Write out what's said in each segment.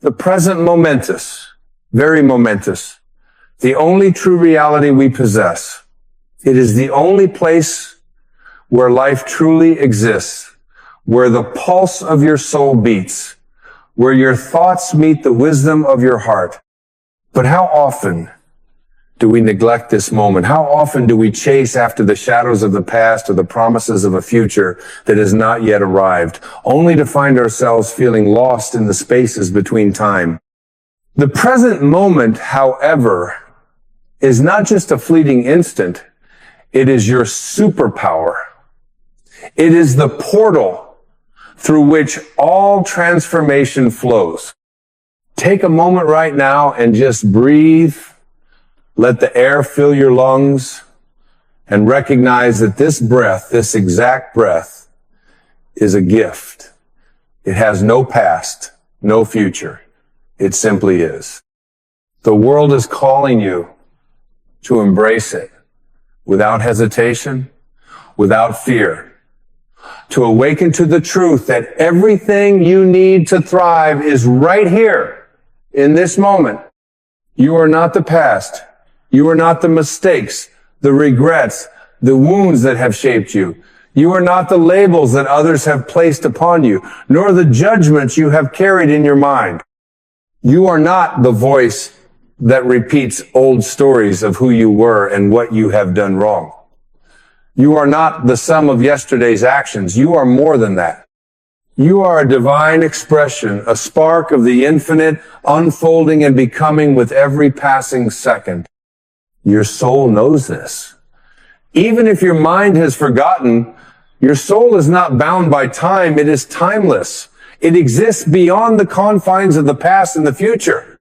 The present momentous, very momentous, the only true reality we possess. It is the only place where life truly exists, where the pulse of your soul beats, where your thoughts meet the wisdom of your heart. But how often do we neglect this moment? How often do we chase after the shadows of the past or the promises of a future that has not yet arrived, only to find ourselves feeling lost in the spaces between time? The present moment, however, is not just a fleeting instant. It is your superpower. It is the portal through which all transformation flows. Take a moment right now and just breathe. Let the air fill your lungs and recognize that this breath, this exact breath, is a gift. It has no past, no future. It simply is. The world is calling you to embrace it without hesitation, without fear, to awaken to the truth that everything you need to thrive is right here in this moment. You are not the past. You are not the mistakes, the regrets, the wounds that have shaped you. You are not the labels that others have placed upon you, nor the judgments you have carried in your mind. You are not the voice that repeats old stories of who you were and what you have done wrong. You are not the sum of yesterday's actions. You are more than that. You are a divine expression, a spark of the infinite, unfolding and becoming with every passing second. Your soul knows this. Even if your mind has forgotten, your soul is not bound by time. It is timeless. It exists beyond the confines of the past and the future.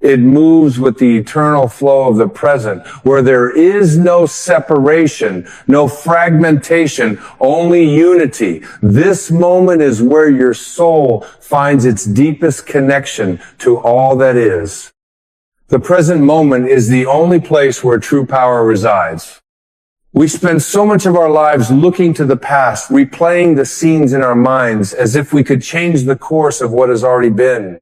It moves with the eternal flow of the present, where there is no separation, no fragmentation, only unity. This moment is where your soul finds its deepest connection to all that is. The present moment is the only place where true power resides. We spend so much of our lives looking to the past, replaying the scenes in our minds as if we could change the course of what has already been.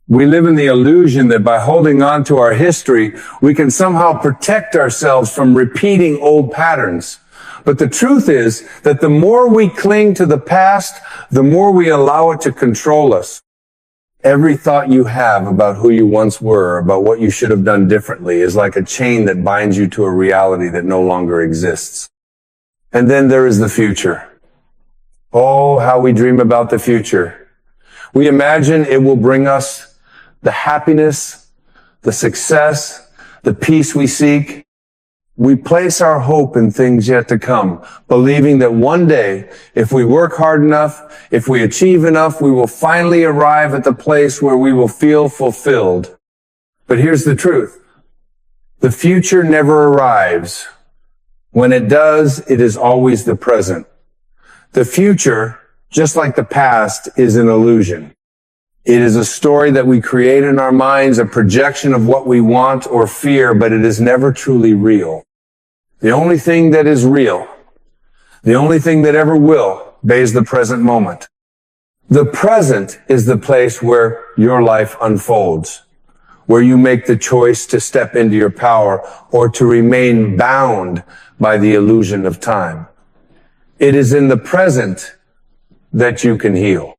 We live in the illusion that by holding on to our history, we can somehow protect ourselves from repeating old patterns. But the truth is that the more we cling to the past, the more we allow it to control us. Every thought you have about who you once were, about what you should have done differently, is like a chain that binds you to a reality that no longer exists. And then there is the future. Oh, how we dream about the future. We imagine it will bring us the happiness, the success, the peace we seek. We place our hope in things yet to come, believing that one day, if we work hard enough, if we achieve enough, we will finally arrive at the place where we will feel fulfilled. But here's the truth. The future never arrives. When it does, it is always the present. The future, just like the past, is an illusion. It is a story that we create in our minds, a projection of what we want or fear, but it is never truly real. The only thing that is real, the only thing that ever will, is the present moment. The present is the place where your life unfolds, where you make the choice to step into your power or to remain bound by the illusion of time. It is in the present that you can heal.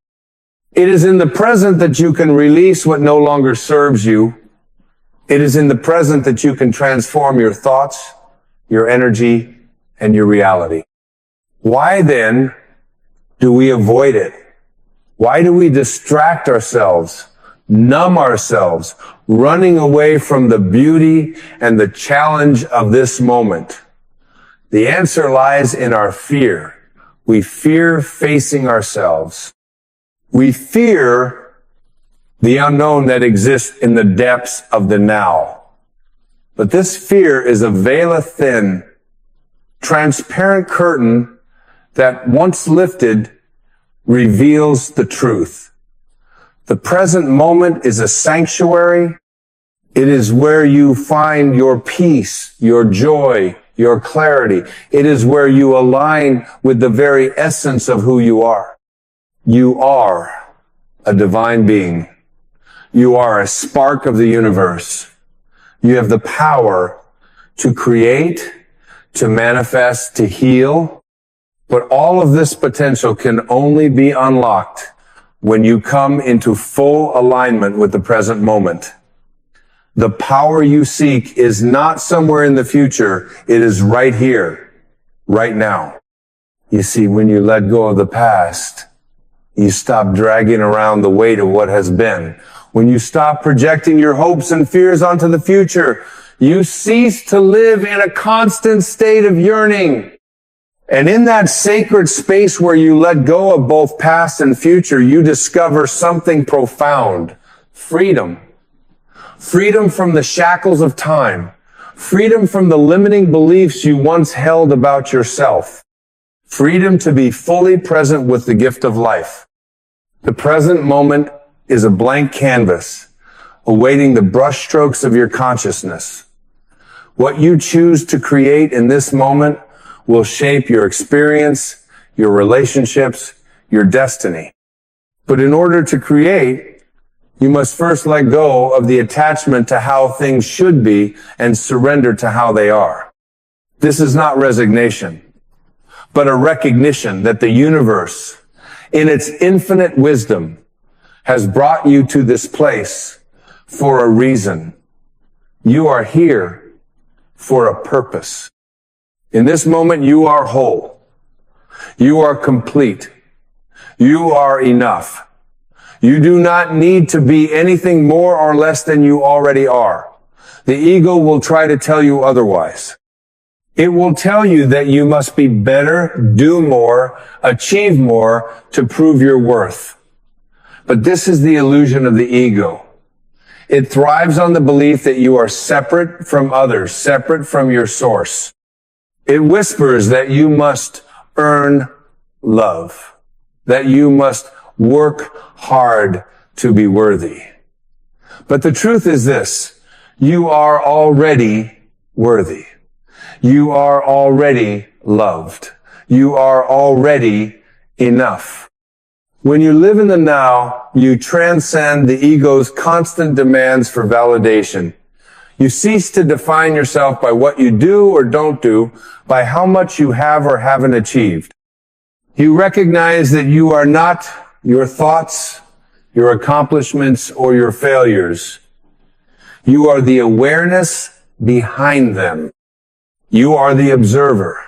It is in the present that you can release what no longer serves you. It is in the present that you can transform your thoughts, your energy, and your reality. Why then do we avoid it? Why do we distract ourselves, numb ourselves, running away from the beauty and the challenge of this moment? The answer lies in our fear. We fear facing ourselves. We fear the unknown that exists in the depths of the now. But this fear is a veil-thin, transparent curtain that, once lifted, reveals the truth. The present moment is a sanctuary. It is where you find your peace, your joy, your clarity. It is where you align with the very essence of who you are. You are a divine being. You are a spark of the universe. You have the power to create, to manifest, to heal. But all of this potential can only be unlocked when you come into full alignment with the present moment. The power you seek is not somewhere in the future. It is right here, right now. You see, when you let go of the past, you stop dragging around the weight of what has been. When you stop projecting your hopes and fears onto the future, you cease to live in a constant state of yearning. And in that sacred space where you let go of both past and future, you discover something profound. Freedom. Freedom from the shackles of time. Freedom from the limiting beliefs you once held about yourself. Freedom to be fully present with the gift of life. The present moment is a blank canvas, awaiting the brushstrokes of your consciousness. What you choose to create in this moment will shape your experience, your relationships, your destiny. But in order to create, you must first let go of the attachment to how things should be and surrender to how they are. This is not resignation, but a recognition that the universe, in its infinite wisdom, has brought you to this place for a reason. You are here for a purpose. In this moment, you are whole. You are complete. You are enough. You do not need to be anything more or less than you already are. The ego will try to tell you otherwise. It will tell you that you must be better, do more, achieve more to prove your worth. But this is the illusion of the ego. It thrives on the belief that you are separate from others, separate from your source. It whispers that you must earn love, that you must work hard to be worthy. But the truth is this: you are already worthy. You are already loved. You are already enough. When you live in the now, you transcend the ego's constant demands for validation. You cease to define yourself by what you do or don't do, by how much you have or haven't achieved. You recognize that you are not your thoughts, your accomplishments, or your failures. You are the awareness behind them. You are the observer,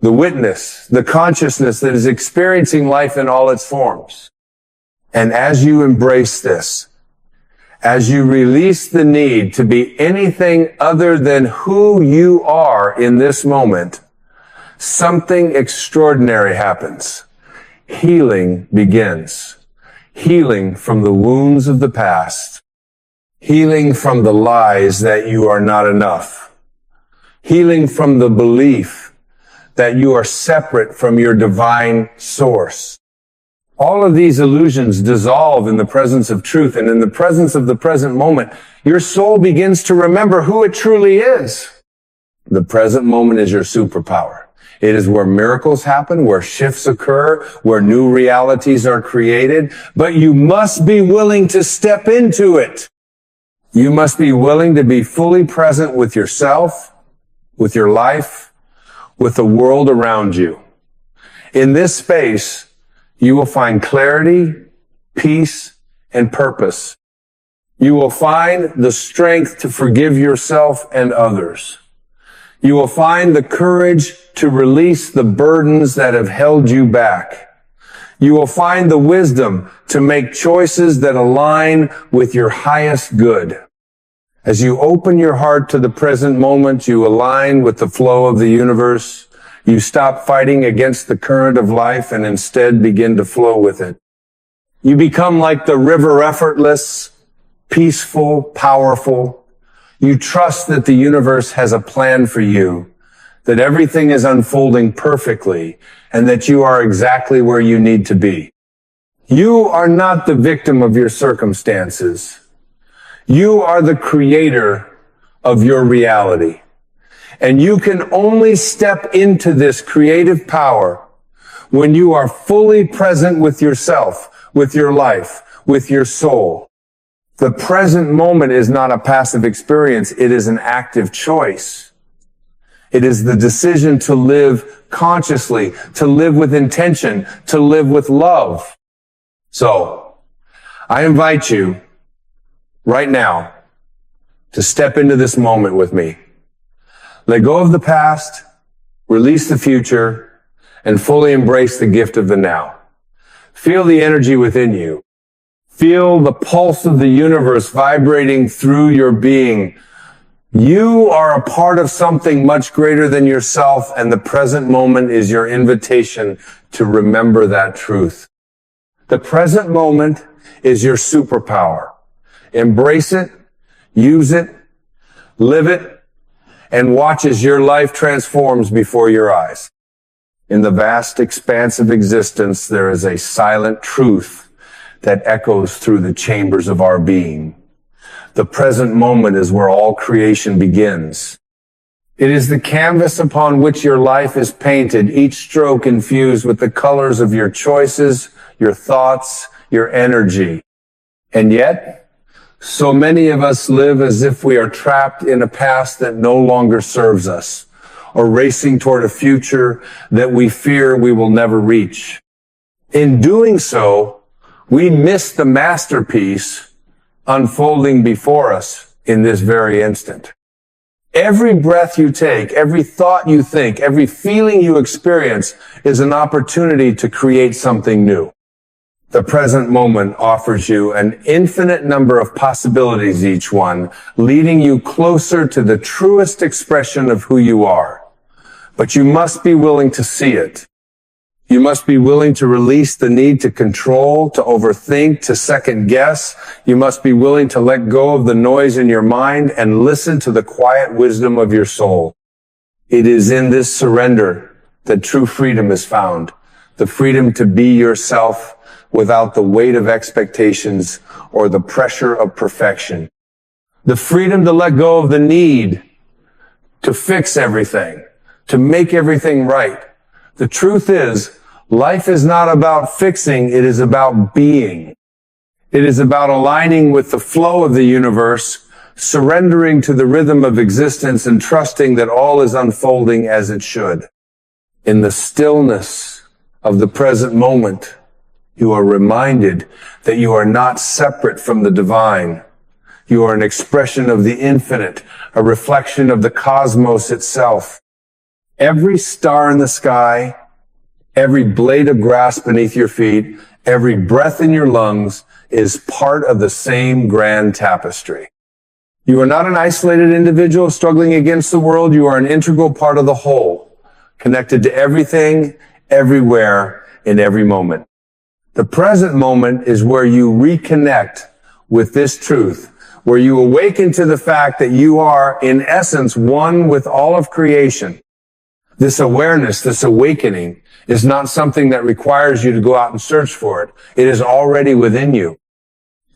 the witness, the consciousness that is experiencing life in all its forms. And as you embrace this, as you release the need to be anything other than who you are in this moment, something extraordinary happens. Healing begins. Healing from the wounds of the past. Healing from the lies that you are not enough. Healing from the belief that you are separate from your divine source. All of these illusions dissolve in the presence of truth, and in the presence of the present moment, your soul begins to remember who it truly is. The present moment is your superpower. It is where miracles happen, where shifts occur, where new realities are created, but you must be willing to step into it. You must be willing to be fully present with yourself, with your life, with the world around you. In this space, you will find clarity, peace, and purpose. You will find the strength to forgive yourself and others. You will find the courage to release the burdens that have held you back. You will find the wisdom to make choices that align with your highest good. As you open your heart to the present moment, you align with the flow of the universe. You stop fighting against the current of life and instead begin to flow with it. You become like the river, effortless, peaceful, powerful. You trust that the universe has a plan for you, that everything is unfolding perfectly, and that you are exactly where you need to be. You are not the victim of your circumstances. You are the creator of your reality. And you can only step into this creative power when you are fully present with yourself, with your life, with your soul. The present moment is not a passive experience. It is an active choice. It is the decision to live consciously, to live with intention, to live with love. So, I invite you right now to step into this moment with me. Let go of the past, release the future, and fully embrace the gift of the now. Feel the energy within you. Feel the pulse of the universe vibrating through your being. You are a part of something much greater than yourself, and the present moment is your invitation to remember that truth. The present moment is your superpower. Embrace it, use it, live it, and watch as your life transforms before your eyes. In the vast expanse of existence, there is a silent truth that echoes through the chambers of our being. The present moment is where all creation begins. It is the canvas upon which your life is painted, each stroke infused with the colors of your choices, your thoughts, your energy. And yet, so many of us live as if we are trapped in a past that no longer serves us, or racing toward a future that we fear we will never reach. In doing so, we miss the masterpiece unfolding before us in this very instant. Every breath you take, every thought you think, every feeling you experience is an opportunity to create something new. The present moment offers you an infinite number of possibilities, each one leading you closer to the truest expression of who you are. But you must be willing to see it. You must be willing to release the need to control, to overthink, to second guess. You must be willing to let go of the noise in your mind and listen to the quiet wisdom of your soul. It is in this surrender that true freedom is found. The freedom to be yourself without the weight of expectations or the pressure of perfection. The freedom to let go of the need to fix everything, to make everything right. The truth is, life is not about fixing, it is about being. It is about aligning with the flow of the universe, surrendering to the rhythm of existence, and trusting that all is unfolding as it should. In the stillness of the present moment, you are reminded that you are not separate from the divine. You are an expression of the infinite, a reflection of the cosmos itself. Every star in the sky, every blade of grass beneath your feet, every breath in your lungs is part of the same grand tapestry. You are not an isolated individual struggling against the world. You are an integral part of the whole, connected to everything, everywhere, in every moment. The present moment is where you reconnect with this truth, where you awaken to the fact that you are, in essence, one with all of creation. This awareness, this awakening, is not something that requires you to go out and search for it. It is already within you.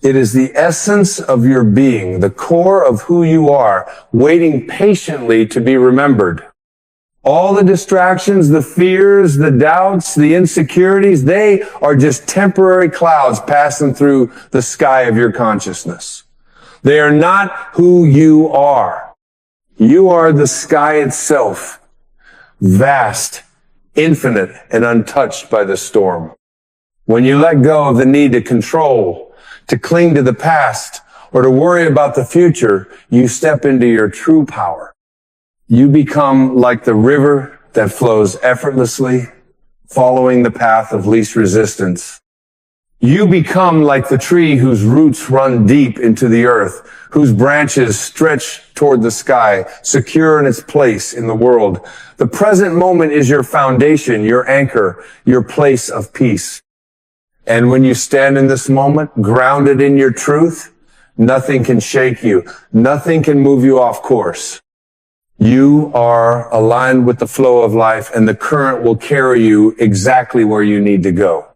It is the essence of your being, the core of who you are, waiting patiently to be remembered. All the distractions, the fears, the doubts, the insecurities, they are just temporary clouds passing through the sky of your consciousness. They are not who you are. You are the sky itself, vast, infinite, and untouched by the storm. When you let go of the need to control, to cling to the past, or to worry about the future, you step into your true power. You become like the river that flows effortlessly, following the path of least resistance. You become like the tree whose roots run deep into the earth, whose branches stretch toward the sky, secure in its place in the world. The present moment is your foundation, your anchor, your place of peace. And when you stand in this moment, grounded in your truth, nothing can shake you. Nothing can move you off course. You are aligned with the flow of life, and the current will carry you exactly where you need to go.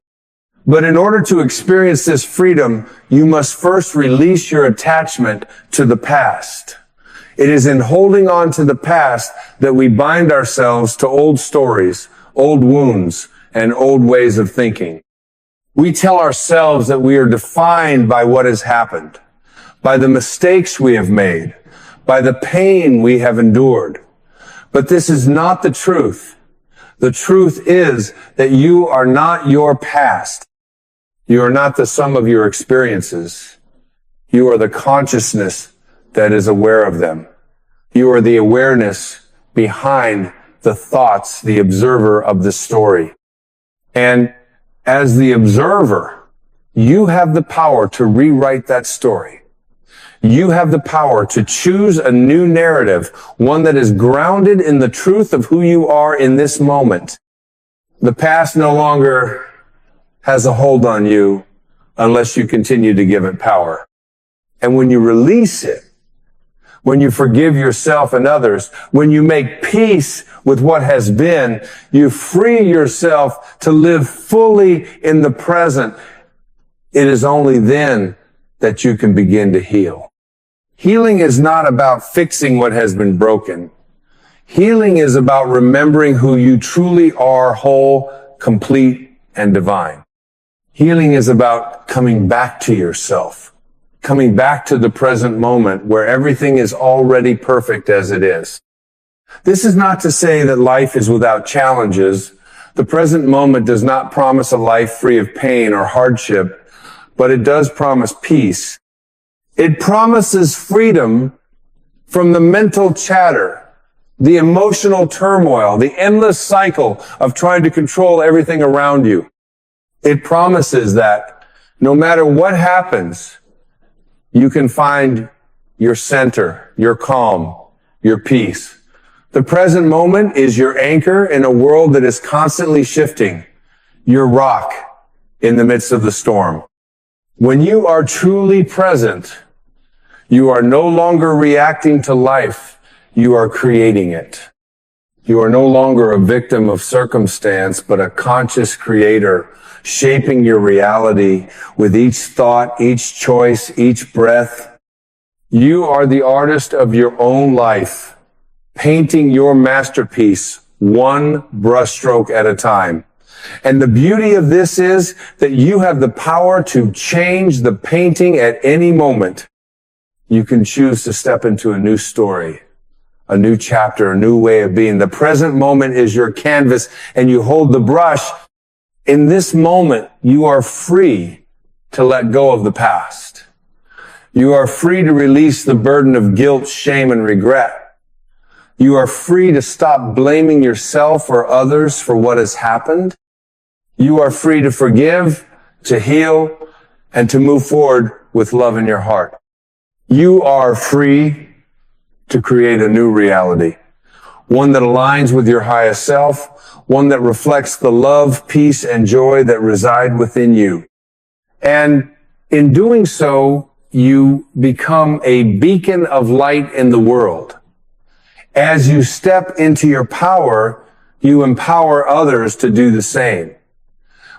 But in order to experience this freedom, you must first release your attachment to the past. It is in holding on to the past that we bind ourselves to old stories, old wounds, and old ways of thinking. We tell ourselves that we are defined by what has happened. by the mistakes we have made, by the pain we have endured. But this is not the truth. The truth is that you are not your past. You are not the sum of your experiences. You are the consciousness that is aware of them. You are the awareness behind the thoughts, the observer of the story. And as the observer, you have the power to rewrite that story. You have the power to choose a new narrative, one that is grounded in the truth of who you are in this moment. The past no longer has a hold on you unless you continue to give it power. And when you release it, when you forgive yourself and others, when you make peace with what has been, you free yourself to live fully in the present. It is only then that you can begin to heal. Healing is not about fixing what has been broken. Healing is about remembering who you truly are, whole, complete, and divine. Healing is about coming back to yourself, coming back to the present moment where everything is already perfect as it is. This is not to say that life is without challenges. The present moment does not promise a life free of pain or hardship, but it does promise peace. It promises freedom from the mental chatter, the emotional turmoil, the endless cycle of trying to control everything around you. It promises that no matter what happens, you can find your center, your calm, your peace. The present moment is your anchor in a world that is constantly shifting, your rock in the midst of the storm. When you are truly present, you are no longer reacting to life, you are creating it. You are no longer a victim of circumstance, but a conscious creator, shaping your reality with each thought, each choice, each breath. You are the artist of your own life, painting your masterpiece one brushstroke at a time. And the beauty of this is that you have the power to change the painting at any moment. You can choose to step into a new story, a new chapter, a new way of being. The present moment is your canvas and you hold the brush. In this moment, you are free to let go of the past. You are free to release the burden of guilt, shame, and regret. You are free to stop blaming yourself or others for what has happened. You are free to forgive, to heal, and to move forward with love in your heart. You are free to create a new reality, one that aligns with your highest self, one that reflects the love, peace, and joy that reside within you. And in doing so, you become a beacon of light in the world. As you step into your power, you empower others to do the same.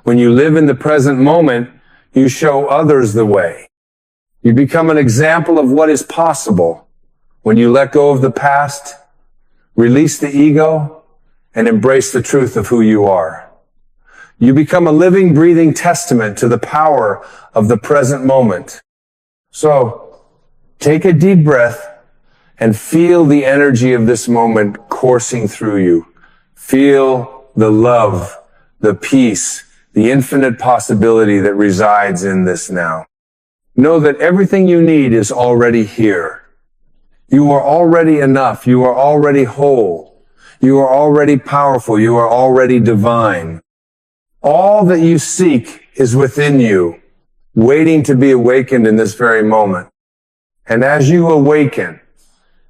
When you live in the present moment, you show others the way. You become an example of what is possible when you let go of the past, release the ego, and embrace the truth of who you are. You become a living, breathing testament to the power of the present moment. So, take a deep breath and feel the energy of this moment coursing through you. Feel the love, the peace, the infinite possibility that resides in this now. Know that everything you need is already here. You are already enough. You are already whole. You are already powerful. You are already divine. All that you seek is within you, waiting to be awakened in this very moment. And as you awaken,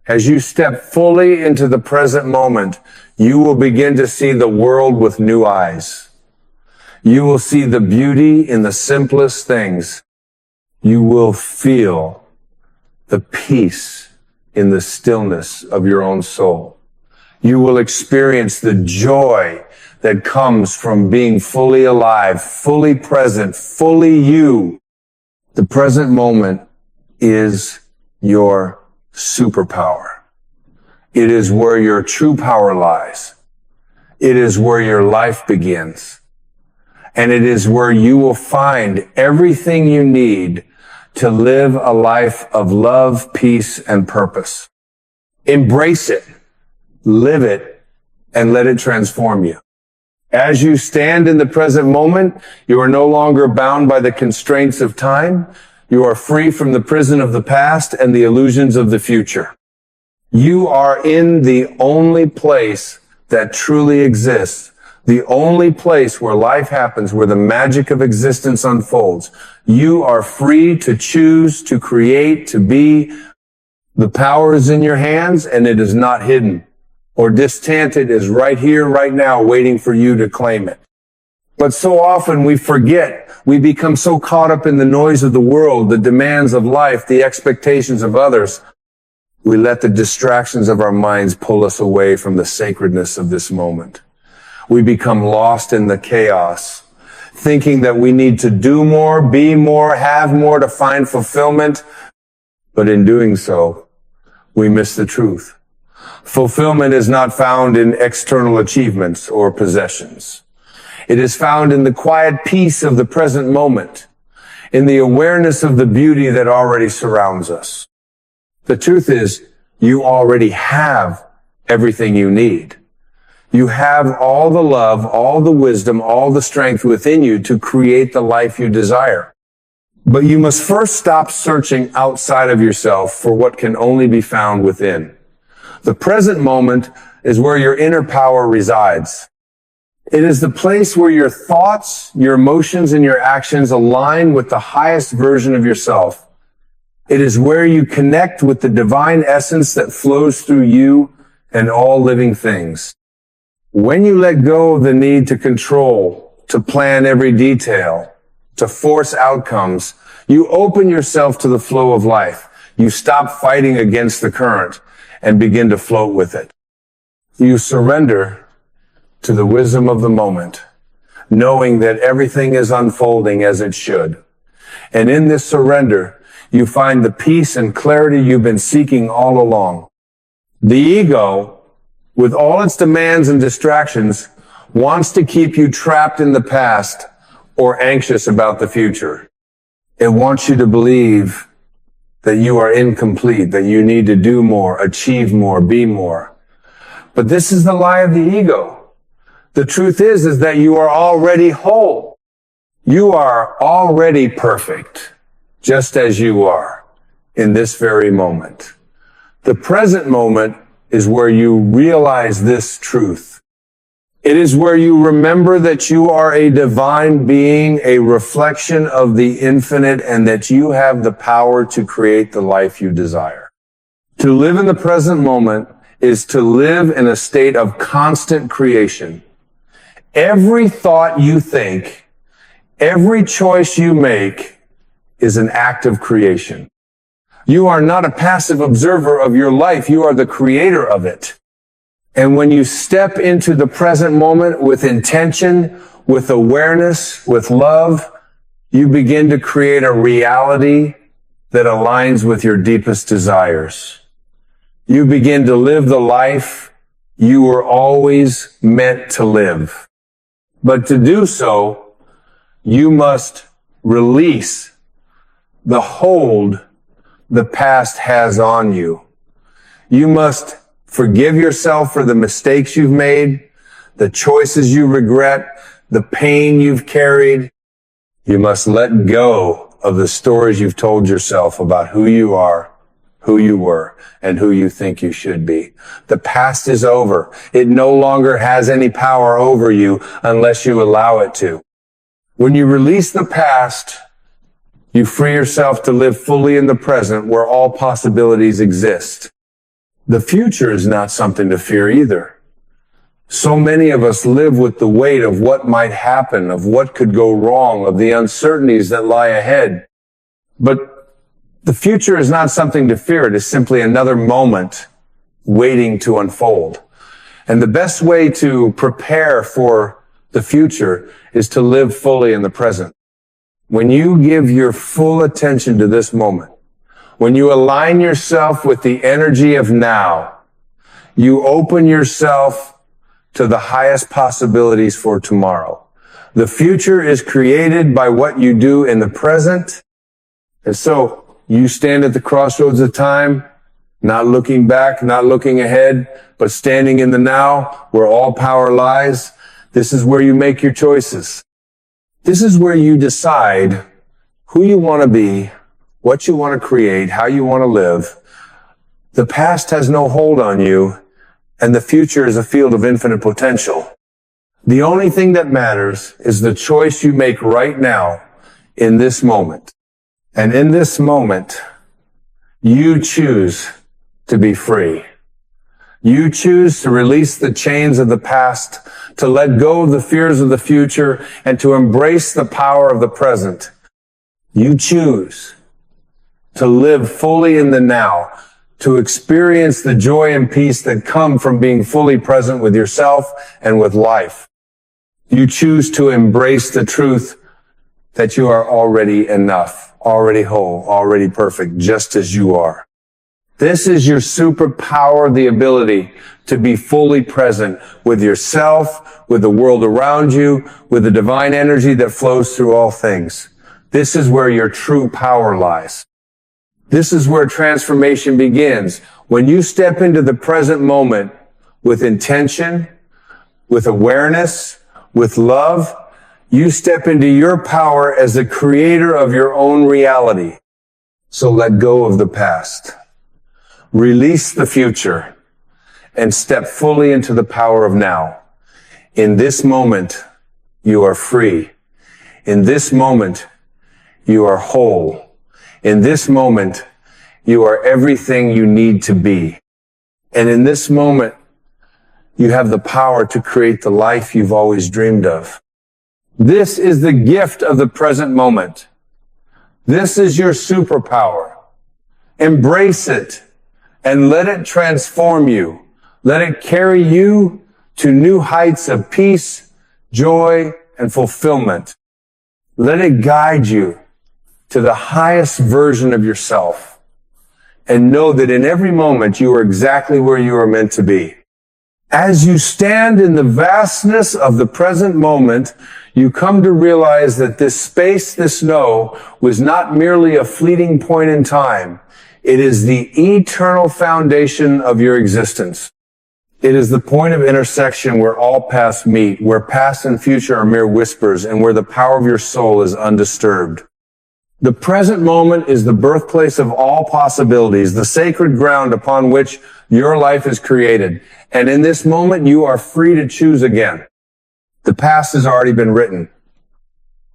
as you step fully into the present moment, you will begin to see the world with new eyes. You will see the beauty in the simplest things. You will feel the peace in the stillness of your own soul. You will experience the joy that comes from being fully alive, fully present, fully you. The present moment is your superpower. It is where your true power lies. It is where your life begins. And it is where you will find everything you need to live a life of love, peace, and purpose. Embrace it, live it, and let it transform you. As you stand in the present moment, you are no longer bound by the constraints of time. You are free from the prison of the past and the illusions of the future. You are in the only place that truly exists, the only place where life happens, where the magic of existence unfolds. You are free to choose, to create, to be. The power is in your hands, and it is not hidden or distant. It is right here, right now, waiting for you to claim it. But so often we forget. We become so caught up in the noise of the world, the demands of life, the expectations of others. We let the distractions of our minds pull us away from the sacredness of this moment. We become lost in the chaos, thinking that we need to do more, be more, have more to find fulfillment. But in doing so, we miss the truth. Fulfillment is not found in external achievements or possessions. It is found in the quiet peace of the present moment, in the awareness of the beauty that already surrounds us. The truth is, you already have everything you need. You have all the love, all the wisdom, all the strength within you to create the life you desire. But you must first stop searching outside of yourself for what can only be found within. The present moment is where your inner power resides. It is the place where your thoughts, your emotions, and your actions align with the highest version of yourself. It is where you connect with the divine essence that flows through you and all living things. When you let go of the need to control, to plan every detail, to force outcomes, you open yourself to the flow of life. You stop fighting against the current and begin to float with it. You surrender to the wisdom of the moment, knowing that everything is unfolding as it should. And in this surrender, you find the peace and clarity you've been seeking all along. The ego, with all its demands and distractions, wants to keep you trapped in the past or anxious about the future. It wants you to believe that you are incomplete, that you need to do more, achieve more, be more. But this is the lie of the ego. The truth is that you are already whole. You are already perfect, just as you are in this very moment. The present moment is where you realize this truth. It is where you remember that you are a divine being, a reflection of the infinite, and that you have the power to create the life you desire. To live in the present moment is to live in a state of constant creation. Every thought you think, every choice you make is an act of creation. You are not a passive observer of your life. You are the creator of it. And when you step into the present moment with intention, with awareness, with love, you begin to create a reality that aligns with your deepest desires. You begin to live the life you were always meant to live. But to do so, you must release the hold the past has on you. You must forgive yourself for the mistakes you've made, the choices you regret, the pain you've carried. You must let go of the stories you've told yourself about who you are, who you were, and who you think you should be. The past is over. It no longer has any power over you unless you allow it to. When you release the past, you free yourself to live fully in the present where all possibilities exist. The future is not something to fear either. So many of us live with the weight of what might happen, of what could go wrong, of the uncertainties that lie ahead. But the future is not something to fear. It is simply another moment waiting to unfold. And the best way to prepare for the future is to live fully in the present. When you give your full attention to this moment, when you align yourself with the energy of now, you open yourself to the highest possibilities for tomorrow. The future is created by what you do in the present, And so you stand at the crossroads of time, not looking back, not looking ahead, but standing in the now where all power lies. This is where you make your choices. This is where you decide who you want to be, what you want to create, how you want to live. The past has no hold on you, and the future is a field of infinite potential. The only thing that matters is the choice you make right now in this moment. And in this moment, you choose to be free. You choose to release the chains of the past, to let go of the fears of the future, and to embrace the power of the present. You choose to live fully in the now, to experience the joy and peace that come from being fully present with yourself and with life. You choose to embrace the truth that you are already enough, already whole, already perfect, just as you are. This is your superpower, the ability to be fully present with yourself, with the world around you, with the divine energy that flows through all things. This is where your true power lies. This is where transformation begins. When you step into the present moment with intention, with awareness, with love, you step into your power as the creator of your own reality. So let go of the past. Release the future and step fully into the power of now. In this moment, you are free. In this moment, you are whole. In this moment, you are everything you need to be. And in this moment, you have the power to create the life you've always dreamed of. This is the gift of the present moment. This is your superpower. Embrace it and let it transform you. Let it carry you to new heights of peace, joy, and fulfillment. Let it guide you to the highest version of yourself, and know that in every moment you are exactly where you are meant to be. As you stand in the vastness of the present moment, you come to realize that this space, this no, was not merely a fleeting point in time. It is the eternal foundation of your existence. It is the point of intersection where all paths meet, where past and future are mere whispers, and where the power of your soul is undisturbed. The present moment is the birthplace of all possibilities, the sacred ground upon which your life is created. And in this moment, you are free to choose again. The past has already been written.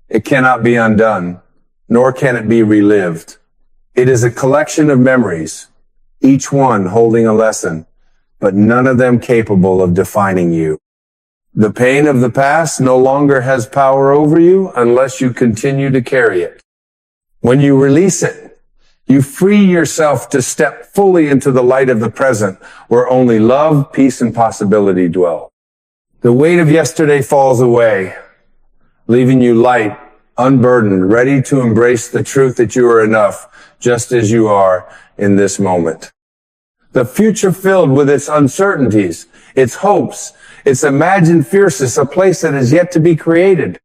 It cannot be undone, nor can it be relived. It is a collection of memories, each one holding a lesson, but none of them capable of defining you. The pain of the past no longer has power over you unless you continue to carry it. When you release it, you free yourself to step fully into the light of the present, where only love, peace, and possibility dwell. The weight of yesterday falls away, leaving you light, unburdened, ready to embrace the truth that you are enough, just as you are in this moment. The future filled with its uncertainties, its hopes, its imagined fierceness, a place that is yet to be created.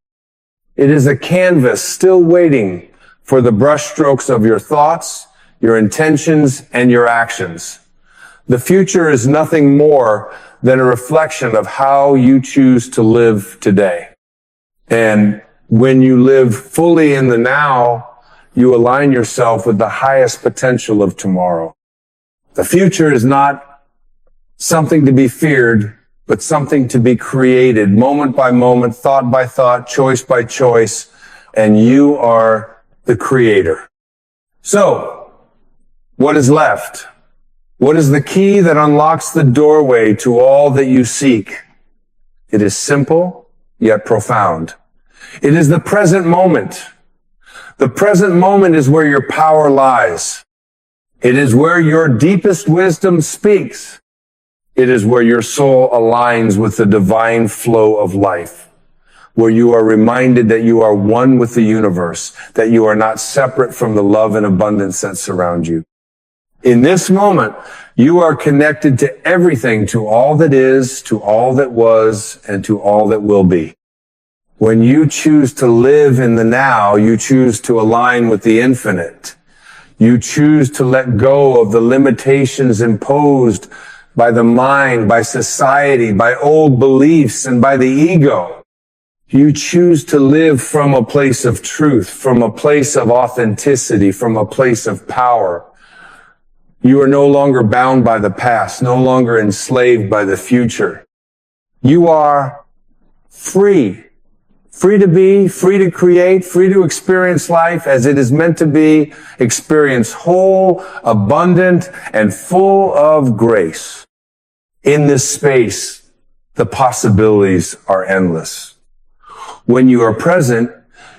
It is a canvas still waiting for the brushstrokes of your thoughts, your intentions, and your actions. The future is nothing more than a reflection of how you choose to live today. And when you live fully in the now, you align yourself with the highest potential of tomorrow. The future is not something to be feared, but something to be created moment by moment, thought by thought, choice by choice, and you are the creator. So, what is left? What is the key that unlocks the doorway to all that you seek? It is simple, yet profound. It is the present moment. The present moment is where your power lies. It is where your deepest wisdom speaks. It is where your soul aligns with the divine flow of life, where you are reminded that you are one with the universe, that you are not separate from the love and abundance that surround you. In this moment, you are connected to everything, to all that is, to all that was, and to all that will be. When you choose to live in the now, you choose to align with the infinite. You choose to let go of the limitations imposed by the mind, by society, by old beliefs, and by the ego. You choose to live from a place of truth, from a place of authenticity, from a place of power. You are no longer bound by the past, no longer enslaved by the future. You are free. Free to be, free to create, free to experience life as it is meant to be, experience whole, abundant, and full of grace. In this space, the possibilities are endless. When you are present,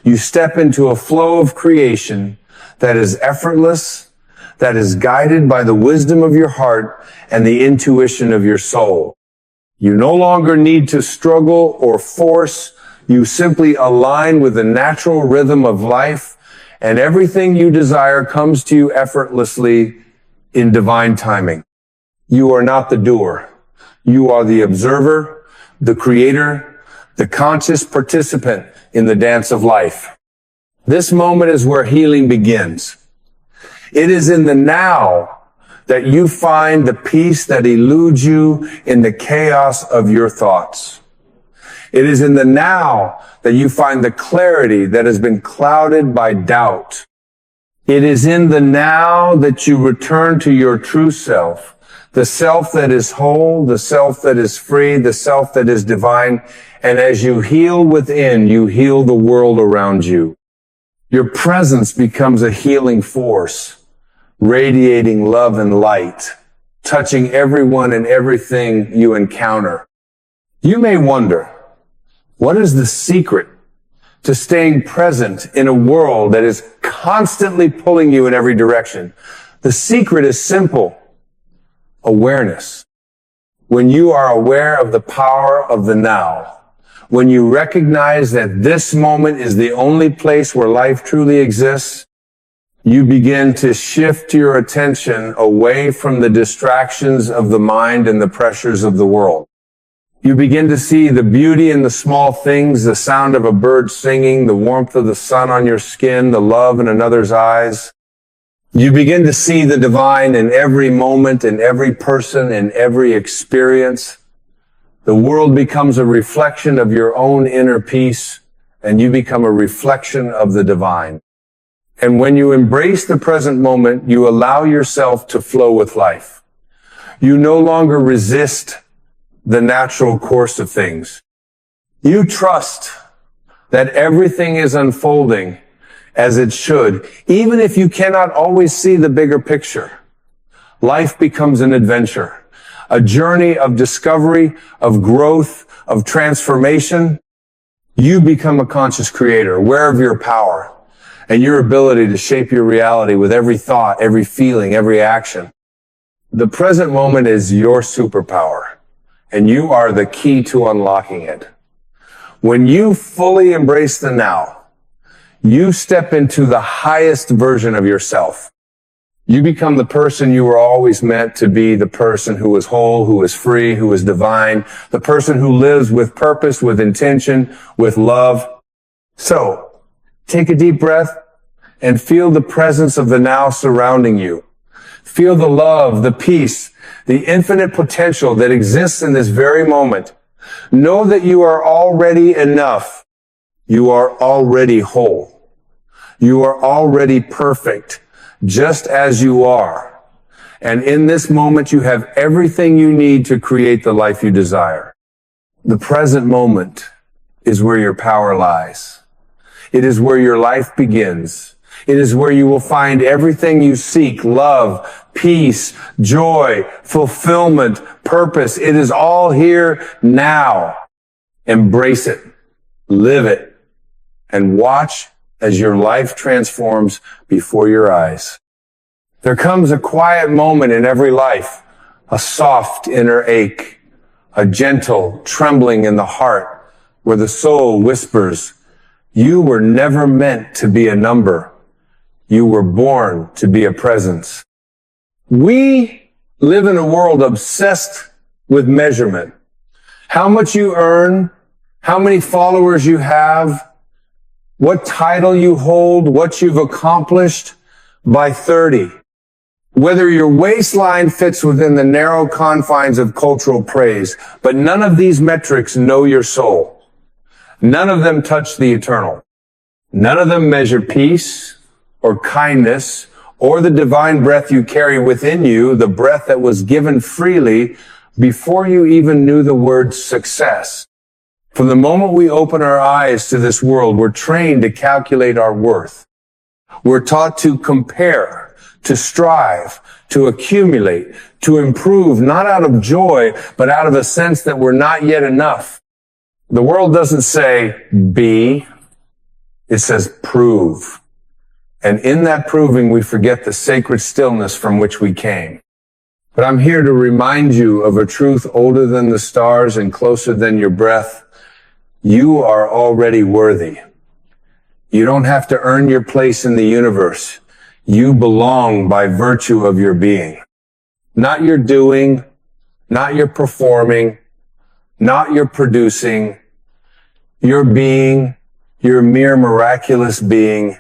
you step into a flow of creation that is effortless, that is guided by the wisdom of your heart and the intuition of your soul. You no longer need to struggle or force. You simply align with the natural rhythm of life, and everything you desire comes to you effortlessly in divine timing. You are not the doer. You are the observer, the creator, the conscious participant in the dance of life. This moment is where healing begins. It is in the now that you find the peace that eludes you in the chaos of your thoughts. It is in the now that you find the clarity that has been clouded by doubt. It is in the now that you return to your true self, the self that is whole, the self that is free, the self that is divine. And as you heal within, you heal the world around you. Your presence becomes a healing force, radiating love and light, touching everyone and everything you encounter. You may wonder, what is the secret to staying present in a world that is constantly pulling you in every direction? The secret is simple. Awareness. When you are aware of the power of the now, when you recognize that this moment is the only place where life truly exists, you begin to shift your attention away from the distractions of the mind and the pressures of the world. You begin to see the beauty in the small things, the sound of a bird singing, the warmth of the sun on your skin, the love in another's eyes. You begin to see the divine in every moment, in every person, in every experience. The world becomes a reflection of your own inner peace, and you become a reflection of the divine. And when you embrace the present moment, you allow yourself to flow with life. You no longer resist the natural course of things. You trust that everything is unfolding as it should, even if you cannot always see the bigger picture. Life becomes an adventure, a journey of discovery, of growth, of transformation. You become a conscious creator, aware of your power and your ability to shape your reality with every thought, every feeling, every action. The present moment is your superpower, and you are the key to unlocking it. When you fully embrace the now, you step into the highest version of yourself. You become the person you were always meant to be, the person who is whole, who is free, who is divine, the person who lives with purpose, with intention, with love. So, take a deep breath and feel the presence of the now surrounding you. Feel the love, the peace, the infinite potential that exists in this very moment. Know that you are already enough. You are already whole. You are already perfect, just as you are. And in this moment, you have everything you need to create the life you desire. The present moment is where your power lies. It is where your life begins. It is where you will find everything you seek: love, peace, joy, fulfillment, purpose. It is all here now. Embrace it, live it, and watch as your life transforms before your eyes. There comes a quiet moment in every life, a soft inner ache, a gentle trembling in the heart where the soul whispers, "You were never meant to be a number. You were born to be a presence." We live in a world obsessed with measurement. How much you earn, how many followers you have, what title you hold, what you've accomplished by 30. Whether your waistline fits within the narrow confines of cultural praise, but none of these metrics know your soul. None of them touch the eternal. None of them measure peace or kindness or the divine breath you carry within you, the breath that was given freely before you even knew the word success. From the moment we open our eyes to this world, we're trained to calculate our worth. We're taught to compare, to strive, to accumulate, to improve, not out of joy, but out of a sense that we're not yet enough. The world doesn't say be, it says prove. And in that proving, we forget the sacred stillness from which we came. But I'm here to remind you of a truth older than the stars and closer than your breath. You are already worthy. You don't have to earn your place in the universe. You belong by virtue of your being. Not your doing, not your performing, not your producing. Your being, your mere miraculous being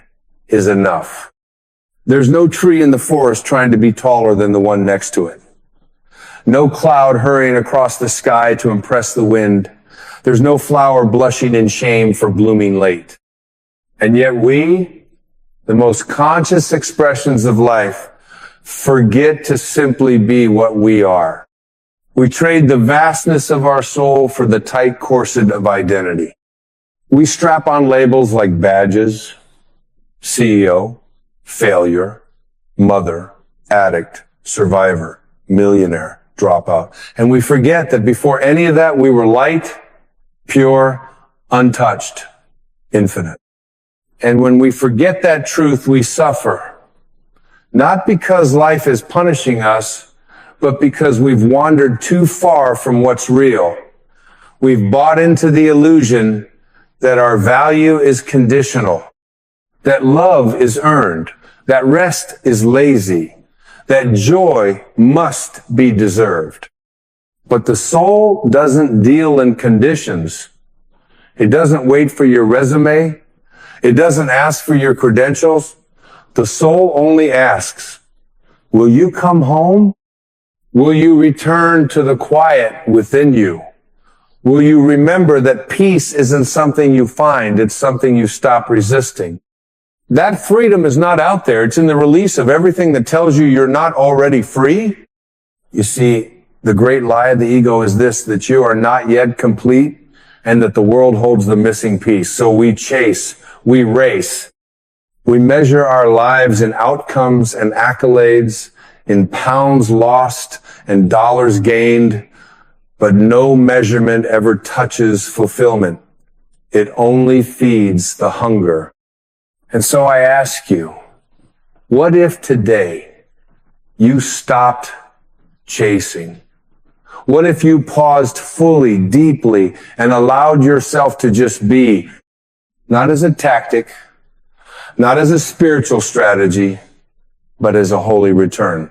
is enough. There's no tree in the forest trying to be taller than the one next to it. No cloud hurrying across the sky to impress the wind. There's no flower blushing in shame for blooming late. And yet we, the most conscious expressions of life, forget to simply be what we are. We trade the vastness of our soul for the tight corset of identity. We strap on labels like badges, CEO, failure, mother, addict, survivor, millionaire, dropout. And we forget that before any of that, we were light, pure, untouched, infinite. And when we forget that truth, we suffer. Not because life is punishing us, but because we've wandered too far from what's real. We've bought into the illusion that our value is conditional, that love is earned, that rest is lazy, that joy must be deserved. But the soul doesn't deal in conditions. It doesn't wait for your resume. It doesn't ask for your credentials. The soul only asks, will you come home? Will you return to the quiet within you? Will you remember that peace isn't something you find, it's something you stop resisting? That freedom is not out there. It's in the release of everything that tells you you're not already free. You see, the great lie of the ego is this, that you are not yet complete and that the world holds the missing piece. So we chase, we race, we measure our lives in outcomes and accolades, in pounds lost and dollars gained, but no measurement ever touches fulfillment. It only feeds the hunger. And so I ask you, what if today you stopped chasing? What if you paused fully, deeply, and allowed yourself to just be, not as a tactic, not as a spiritual strategy, but as a holy return?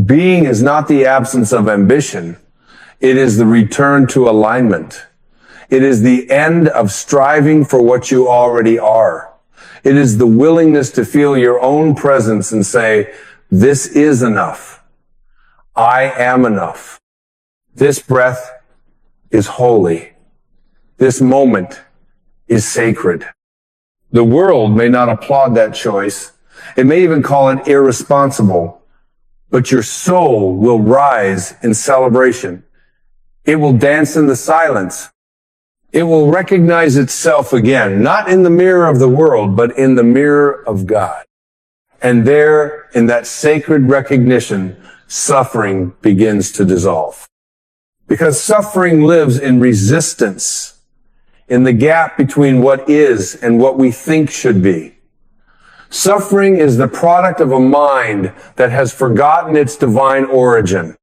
Being is not the absence of ambition. It is the return to alignment. It is the end of striving for what you already are. It is the willingness to feel your own presence and say, this is enough. I am enough. This breath is holy. This moment is sacred. The world may not applaud that choice. It may even call it irresponsible. But your soul will rise in celebration. It will dance in the silence. It will recognize itself again, not in the mirror of the world, but in the mirror of God. And there, in that sacred recognition, suffering begins to dissolve. Because suffering lives in resistance, in the gap between what is and what we think should be. Suffering is the product of a mind that has forgotten its divine origin.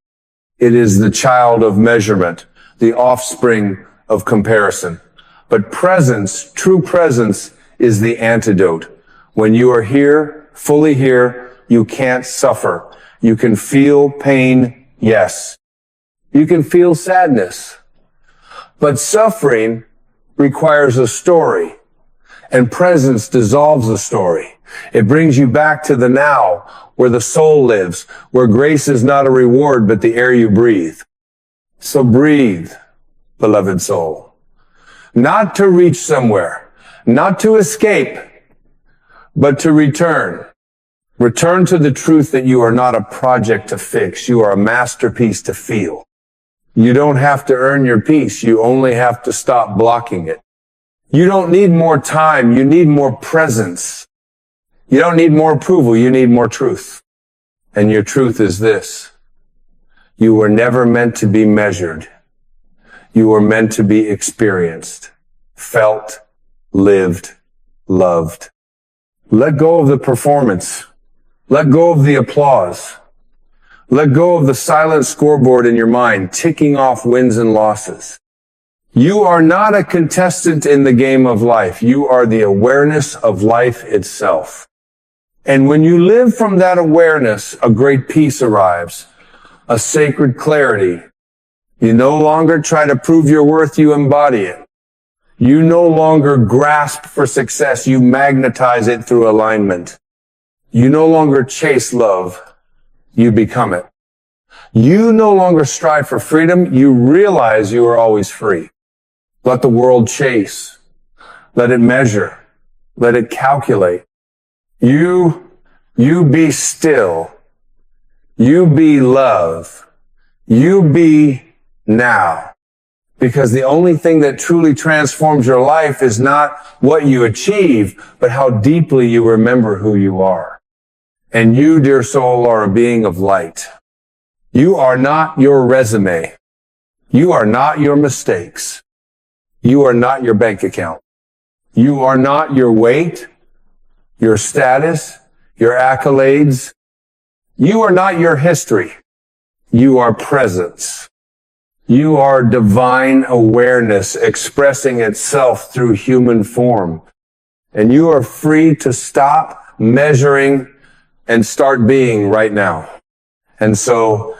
It is the child of measurement, the offspring of comparison. But presence, true presence, is the antidote. When you are here, fully here, you can't suffer. You can feel pain, yes. You can feel sadness. But suffering requires a story, and presence dissolves the story. It brings you back to the now, where the soul lives, where grace is not a reward, but the air you breathe. So breathe, beloved soul. Not to reach somewhere, not to escape, but to return. Return to the truth that you are not a project to fix. You are a masterpiece to feel. You don't have to earn your peace. You only have to stop blocking it. You don't need more time. You need more presence. You don't need more approval. You need more truth. And your truth is this. You were never meant to be measured. You were meant to be experienced, felt, lived, loved. Let go of the performance. Let go of the applause. Let go of the silent scoreboard in your mind, ticking off wins and losses. You are not a contestant in the game of life. You are the awareness of life itself. And when you live from that awareness, a great peace arrives, a sacred clarity. You no longer try to prove your worth, you embody it. You no longer grasp for success, you magnetize it through alignment. You no longer chase love, you become it. You no longer strive for freedom, you realize you are always free. Let the world chase. Let it measure. Let it calculate. You be still. You be love. You be now. Because the only thing that truly transforms your life is not what you achieve, but how deeply you remember who you are. And you, dear soul, are a being of light. You are not your resume. You are not your mistakes. You are not your bank account. You are not your weight, your status, your accolades. You are not your history. You are presence. You are divine awareness expressing itself through human form. And you are free to stop measuring and start being right now. And so,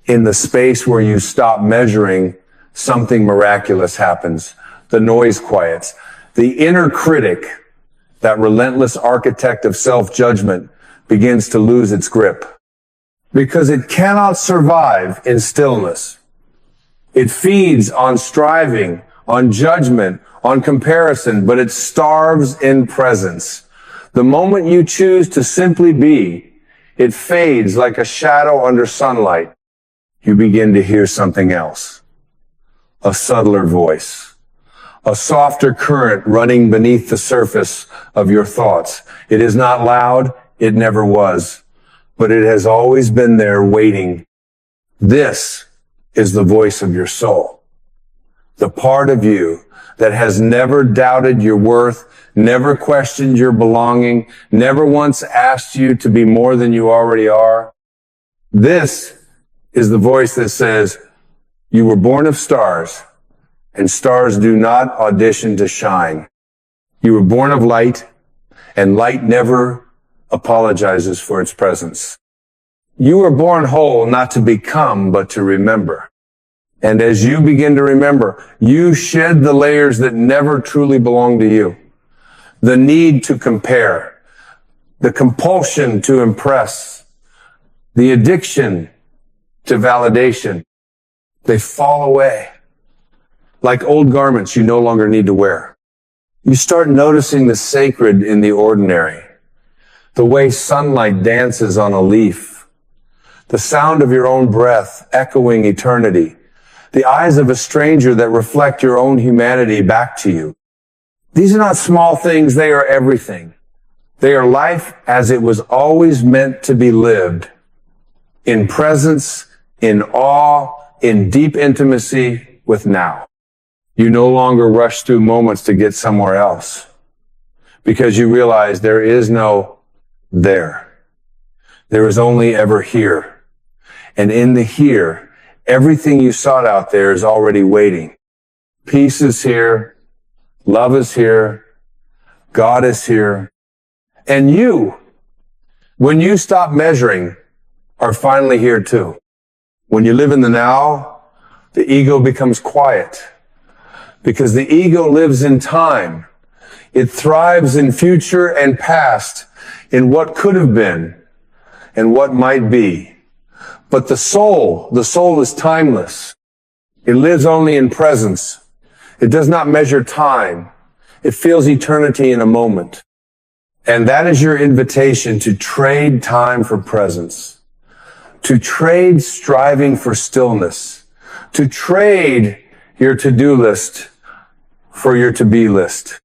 in the space where you stop measuring, something miraculous happens. The noise quiets. The inner critic, that relentless architect of self-judgment, begins to lose its grip. Because it cannot survive in stillness. It feeds on striving, on judgment, on comparison, but it starves in presence. The moment you choose to simply be, it fades like a shadow under sunlight. You begin to hear something else. A subtler voice. A softer current running beneath the surface of your thoughts. It is not loud, it never was, but it has always been there waiting. This is the voice of your soul. The part of you that has never doubted your worth, never questioned your belonging, never once asked you to be more than you already are. This is the voice that says, you were born of stars, and stars do not audition to shine. You were born of light, and light never apologizes for its presence. You were born whole, not to become, but to remember. And as you begin to remember, you shed the layers that never truly belong to you. The need to compare, the compulsion to impress, the addiction to validation. They fall away. Like old garments you no longer need to wear. You start noticing the sacred in the ordinary. The way sunlight dances on a leaf. The sound of your own breath echoing eternity. The eyes of a stranger that reflect your own humanity back to you. These are not small things, they are everything. They are life as it was always meant to be lived. In presence, in awe, in deep intimacy with now. You no longer rush through moments to get somewhere else. Because you realize there is no there. There is only ever here. And in the here, everything you sought out there is already waiting. Peace is here. Love is here. God is here. And you, when you stop measuring, are finally here too. When you live in the now, the ego becomes quiet. because the ego lives in time. It thrives in future and past, in what could have been and what might be. But the soul is timeless. It lives only in presence. It does not measure time. It feels eternity in a moment. And that is your invitation to trade time for presence, to trade striving for stillness, to trade your to-do list for your to-be list.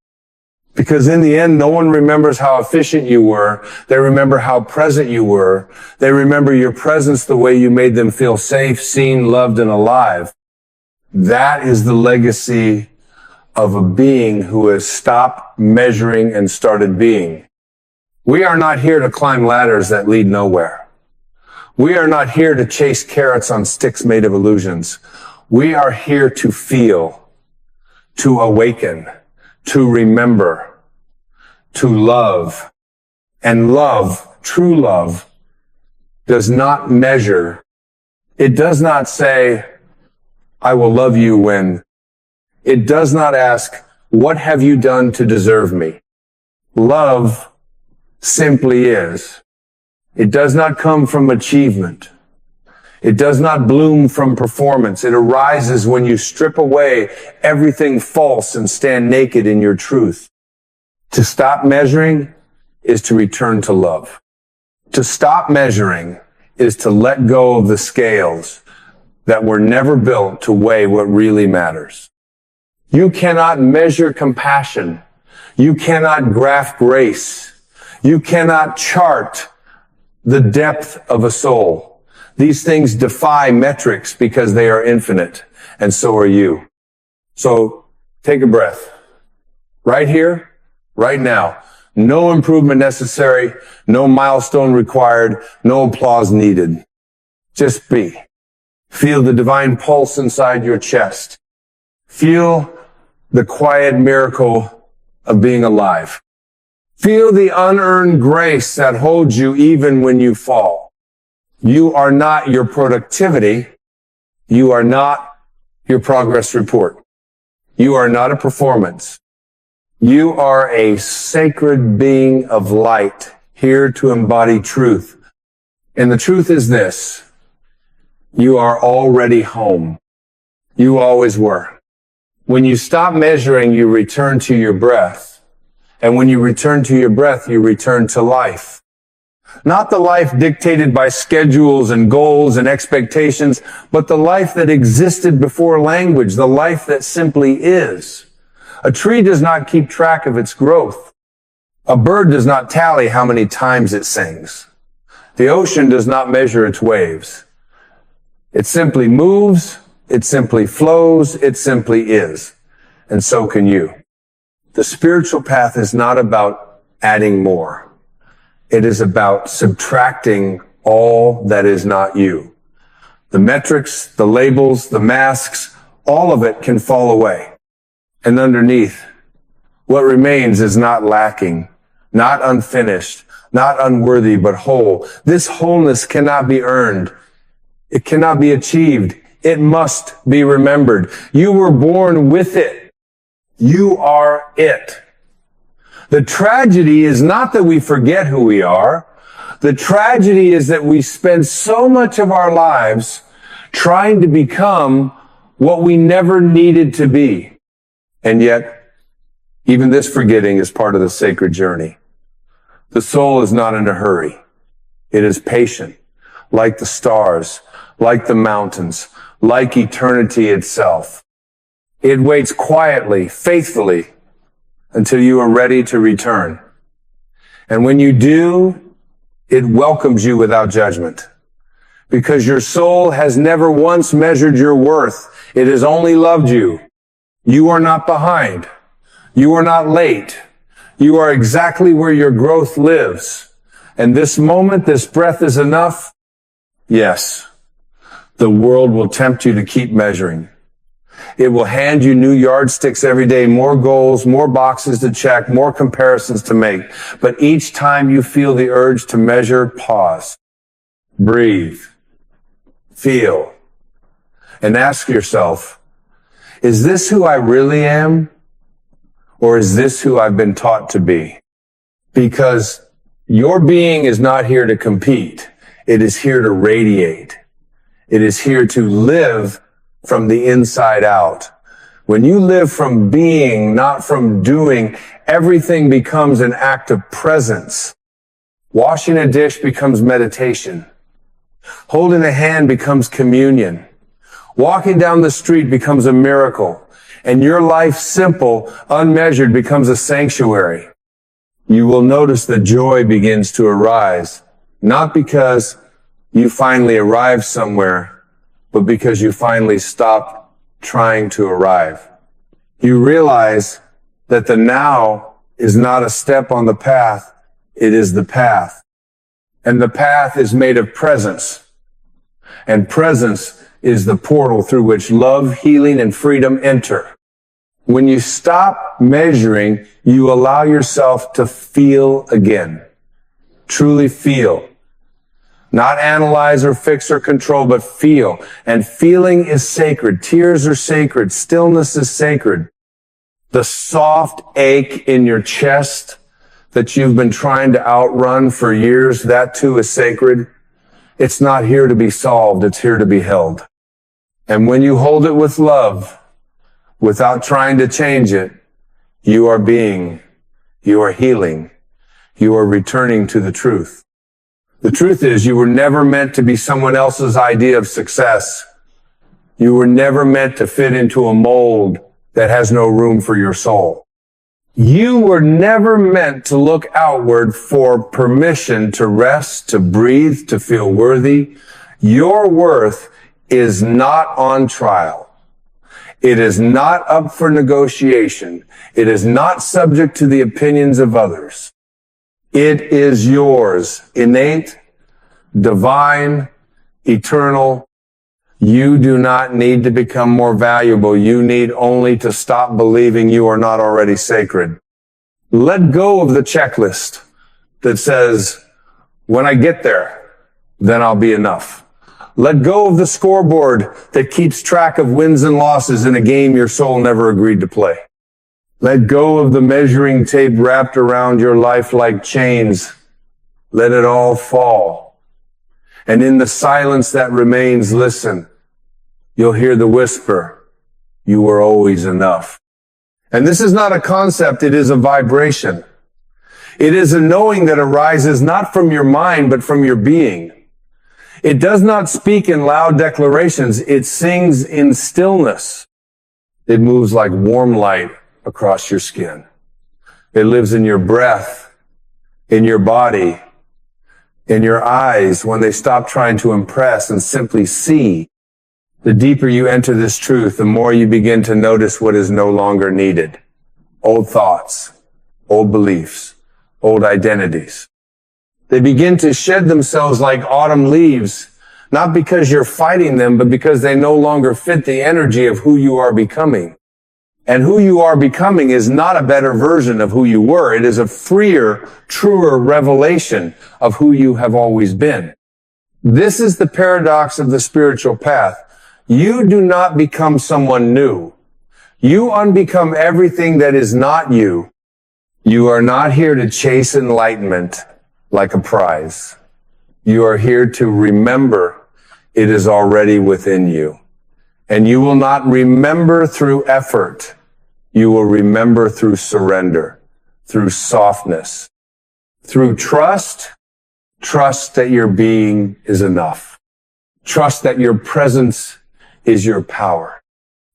Because in the end, no one remembers how efficient you were. They remember how present you were. They remember your presence the way you made them feel safe, seen, loved, and alive. That is the legacy of a being who has stopped measuring and started being. We are not here to climb ladders that lead nowhere. We are not here to chase carrots on sticks made of illusions. We are here to feel, to awaken, to remember, to love. And love, true love, does not measure. It does not say, I will love you when. It does not ask, what have you done to deserve me? Love simply is. It does not come from achievement. It does not bloom from performance. It arises when you strip away everything false and stand naked in your truth. To stop measuring is to return to love. To stop measuring is to let go of the scales that were never built to weigh what really matters. You cannot measure compassion. You cannot graph grace. You cannot chart the depth of a soul. These things defy metrics because they are infinite, and so are you. So take a breath. Right here, right now. No improvement necessary, no milestone required, no applause needed. Just be. Feel the divine pulse inside your chest. Feel the quiet miracle of being alive. Feel the unearned grace that holds you even when you fall. You are not your productivity. You are not your progress report. You are not a performance. You are a sacred being of light here to embody truth. And the truth is this: you are already home. You always were. When you stop measuring, you return to your breath. And when you return to your breath, you return to life. Not the life dictated by schedules and goals and expectations, but the life that existed before language, the life that simply is. A tree does not keep track of its growth. A bird does not tally how many times it sings. The ocean does not measure its waves. It simply moves, it simply flows, it simply is. And so can you. The spiritual path is not about adding more. It is about subtracting all that is not you. The metrics, the labels, the masks, all of it can fall away. And underneath, what remains is not lacking, not unfinished, not unworthy, but whole. This wholeness cannot be earned. It cannot be achieved. It must be remembered. You were born with it. You are it. The tragedy is not that we forget who we are. The tragedy is that we spend so much of our lives trying to become what we never needed to be. And yet, even this forgetting is part of the sacred journey. The soul is not in a hurry. It is patient, like the stars, like the mountains, like eternity itself. It waits quietly, faithfully, until you are ready to return. And when you do, it welcomes you without judgment. Because your soul has never once measured your worth. It has only loved you. You are not behind. You are not late. You are exactly where your growth lives. And this moment, this breath is enough. Yes, the world will tempt you to keep measuring. It will hand you new yardsticks every day, more goals, more boxes to check, more comparisons to make. But each time you feel the urge to measure, pause, breathe, feel, and ask yourself, Is this who I really am? Or is this who I've been taught to be? Because your being is not here to compete. It is here to radiate. It is here to live from the inside out. When you live from being, not from doing, everything becomes an act of presence. Washing a dish becomes meditation. Holding a hand becomes communion. Walking down the street becomes a miracle. And your life, simple, unmeasured, becomes a sanctuary. You will notice that joy begins to arise, not because you finally arrived somewhere, but because you finally stopped trying to arrive. You realize that the now is not a step on the path, it is the path. And the path is made of presence. And presence is the portal through which love, healing, and freedom enter. When you stop measuring, you allow yourself to feel again. Truly feel. Not analyze or fix or control, but feel. And feeling is sacred. Tears are sacred. Stillness is sacred. The soft ache in your chest that you've been trying to outrun for years, that too is sacred. It's not here to be solved. It's here to be held. And when you hold it with love, without trying to change it, you are being, you are healing, you are returning to the truth. The truth is, you were never meant to be someone else's idea of success. You were never meant to fit into a mold that has no room for your soul. You were never meant to look outward for permission to rest, to breathe, to feel worthy. Your worth is not on trial. It is not up for negotiation. It is not subject to the opinions of others. It is yours, innate, divine, eternal. You do not need to become more valuable. You need only to stop believing you are not already sacred. Let go of the checklist that says, when I get there, then I'll be enough. Let go of the scoreboard that keeps track of wins and losses in a game your soul never agreed to play. Let go of the measuring tape wrapped around your life like chains. Let it all fall. And in the silence that remains, listen. You'll hear the whisper, you were always enough. And this is not a concept, it is a vibration. It is a knowing that arises not from your mind, but from your being. It does not speak in loud declarations. It sings in stillness. It moves like warm light across your skin. It lives in your breath, in your body, in your eyes when they stop trying to impress and simply see. The deeper you enter this truth, the more you begin to notice what is no longer needed. Old thoughts, old beliefs, old identities. They begin to shed themselves like autumn leaves, not because you're fighting them, but because they no longer fit the energy of who you are becoming. And who you are becoming is not a better version of who you were. It is a freer, truer revelation of who you have always been. This is the paradox of the spiritual path. You do not become someone new. You unbecome everything that is not you. You are not here to chase enlightenment like a prize. You are here to remember it is already within you. And you will not remember through effort. You will remember through surrender, through softness, through trust. Trust that your being is enough. Trust that your presence is your power.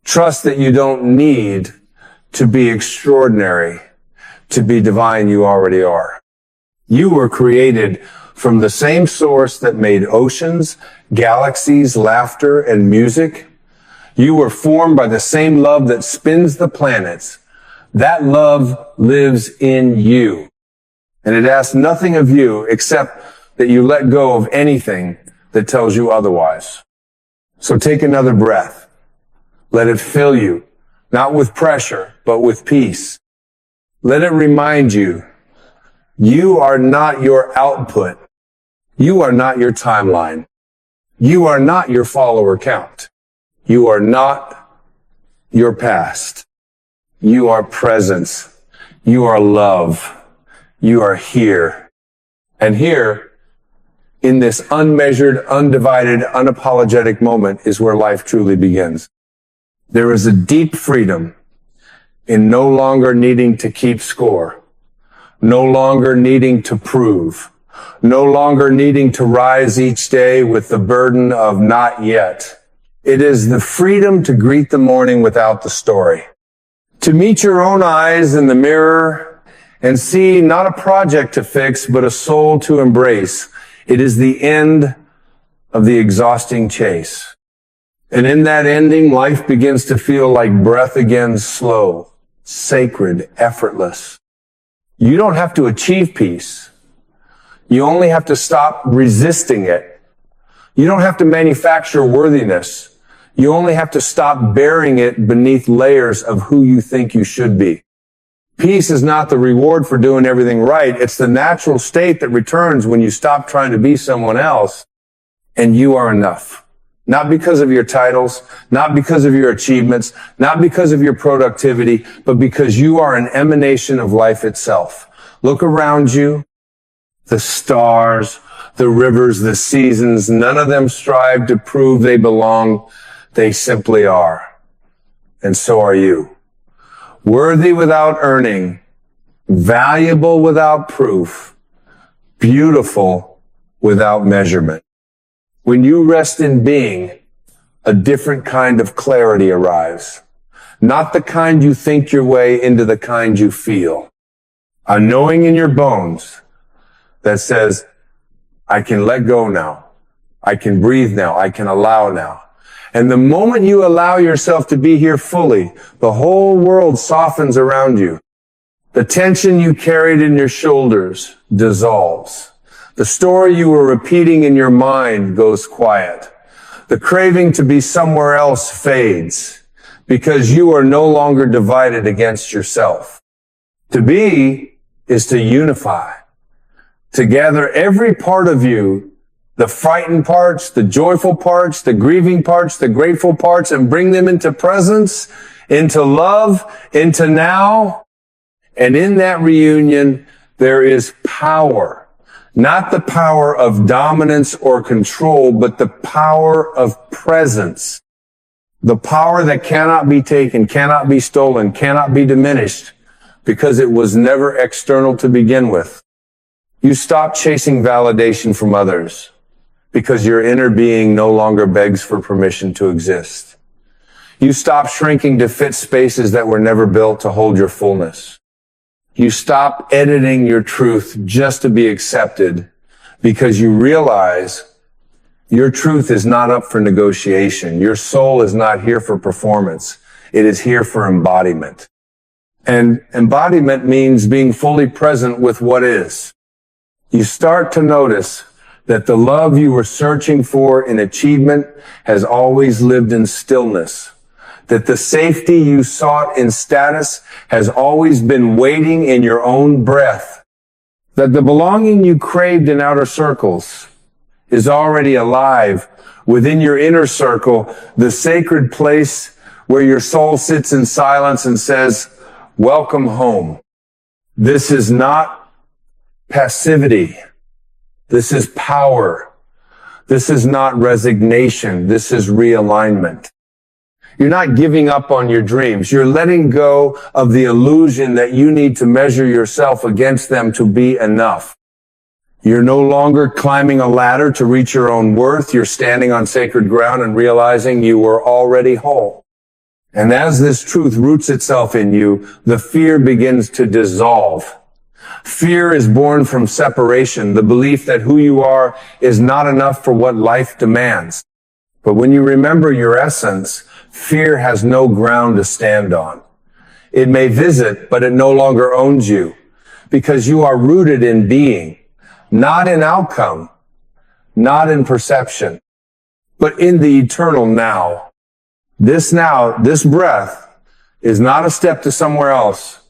Trust that you don't need to be extraordinary to be divine. You already are. You were created from the same source that made oceans, galaxies, laughter, and music. You were formed by the same love that spins the planets. That love lives in you. And it asks nothing of you except that you let go of anything that tells you otherwise. So take another breath. Let it fill you, not with pressure, but with peace. Let it remind you, you are not your output. You are not your timeline. You are not your follower count. You are not your past. You are presence. You are love. You are here. And here, in this unmeasured, undivided, unapologetic moment is where life truly begins. There is a deep freedom in no longer needing to keep score, no longer needing to prove, no longer needing to rise each day with the burden of not yet. It is the freedom to greet the morning without the story, to meet your own eyes in the mirror and see not a project to fix, but a soul to embrace. It is the end of the exhausting chase. And in that ending, life begins to feel like breath again, slow, sacred, effortless. You don't have to achieve peace. You only have to stop resisting it. You don't have to manufacture worthiness. You only have to stop burying it beneath layers of who you think you should be. Peace is not the reward for doing everything right. It's the natural state that returns when you stop trying to be someone else and you are enough. Not because of your titles, not because of your achievements, not because of your productivity, but because you are an emanation of life itself. Look around you. The stars, the rivers, the seasons, none of them strive to prove they belong. They simply are. And so are you. Worthy without earning, valuable without proof, beautiful without measurement. When you rest in being, a different kind of clarity arrives. Not the kind you think your way into the kind you feel. A knowing in your bones that says, I can let go now. I can breathe now. I can allow now. And the moment you allow yourself to be here fully, the whole world softens around you. The tension you carried in your shoulders dissolves. The story you were repeating in your mind goes quiet. The craving to be somewhere else fades because you are no longer divided against yourself. To be is to unify, to gather every part of you, the frightened parts, the joyful parts, the grieving parts, the grateful parts, and bring them into presence, into love, into now. And in that reunion, there is power. Not the power of dominance or control, but the power of presence. The power that cannot be taken, cannot be stolen, cannot be diminished, because it was never external to begin with. You stop chasing validation from others, because your inner being no longer begs for permission to exist. You stop shrinking to fit spaces that were never built to hold your fullness. You stop editing your truth just to be accepted because you realize your truth is not up for negotiation. Your soul is not here for performance. It is here for embodiment. And embodiment means being fully present with what is. You start to notice that the love you were searching for in achievement has always lived in stillness. That the safety you sought in status has always been waiting in your own breath. That the belonging you craved in outer circles is already alive within your inner circle, the sacred place where your soul sits in silence and says, welcome home. This is not passivity. This is power. This is not resignation. This is realignment. You're not giving up on your dreams. You're letting go of the illusion that you need to measure yourself against them to be enough. You're no longer climbing a ladder to reach your own worth. You're standing on sacred ground and realizing you were already whole. And as this truth roots itself in you, the fear begins to dissolve. Fear is born from separation, the belief that who you are is not enough for what life demands. But when you remember your essence, fear has no ground to stand on. It may visit, but it no longer owns you because you are rooted in being, not in outcome, not in perception, but in the eternal now. This now, this breath is not a step to somewhere else.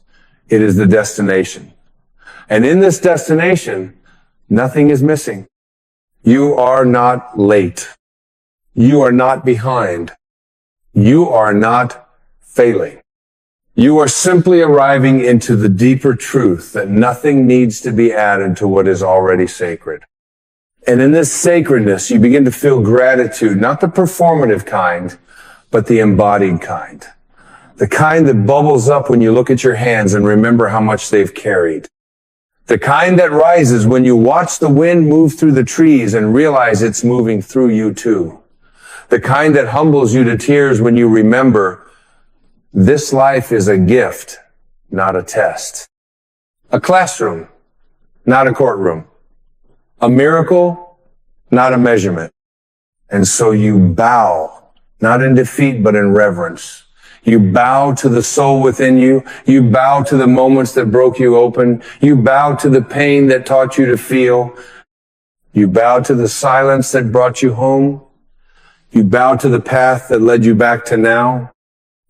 It is the destination. And in this destination, nothing is missing. You are not late. You are not behind. You are not failing. You are simply arriving into the deeper truth that nothing needs to be added to what is already sacred. And in this sacredness, you begin to feel gratitude, not the performative kind, but the embodied kind. The kind that bubbles up when you look at your hands and remember how much they've carried. The kind that rises when you watch the wind move through the trees and realize it's moving through you too. The kind that humbles you to tears when you remember this life is a gift, not a test. A classroom, not a courtroom. A miracle, not a measurement. And so you bow, not in defeat, but in reverence. You bow to the soul within you. You bow to the moments that broke you open. You bow to the pain that taught you to feel. You bow to the silence that brought you home. You bow to the path that led you back to now.